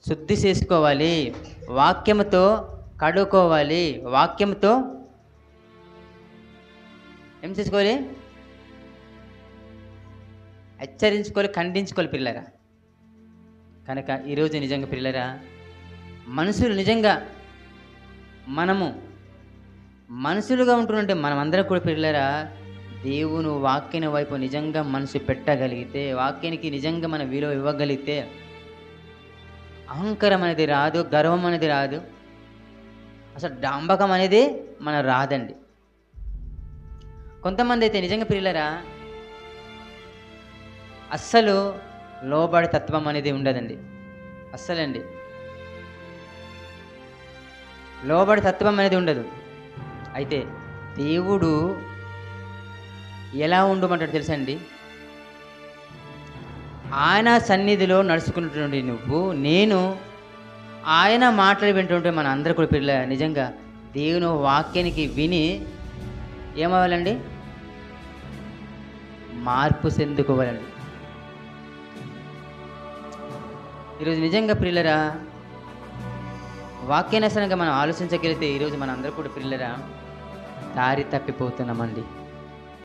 శుద్ధి చేసుకోవాలి, వాక్యముతో కడుక్కోవాలి, వాక్యంతో ఏం చేసుకోవాలి? హెచ్చరించుకోవాలి, ఖండించుకోవాలి పిల్లరా. కనుక ఈరోజు నిజంగా పిల్లరా, మనుషులు నిజంగా మనము మనుషులుగా ఉంటుంటే మనమందరం కూడా పిల్లరా దేవుని వాక్యాన్ని వైపు నిజంగా మనసు పెట్టగలిగితే, వాక్యానికి నిజంగా మన విలువ ఇవ్వగలిగితే అహంకారం అనేది రాదు, గర్వం అనేది రాదు, అసలు డాంబకం అనేది మన రాదండి. కొంతమంది అయితే నిజంగా పిల్లరా అస్సలు లోబడి తత్వం అనేది ఉండదండి. అస్సలండి లోబడి తత్వం అనేది ఉండదు. అయితే దేవుడు ఎలా ఉండమంటాడు తెలుసండి? ఆయన సన్నిధిలో నడుచుకుంటుండే నువ్వు నేను ఆయన మాటలు వింటుంటే మన అందరూ కూడా పిల్ల నిజంగా దేవుని వాక్యానికి విని ఏమవ్వాలండి? మార్పు చెందుకోవాలండి. ఈరోజు నిజంగా పిల్లరా వాక్యానుసారంగా మనం ఆలోచించగలిగితే ఈరోజు మన అందరూ కూడా పిల్లరా దారి తప్పిపోతున్నామండి.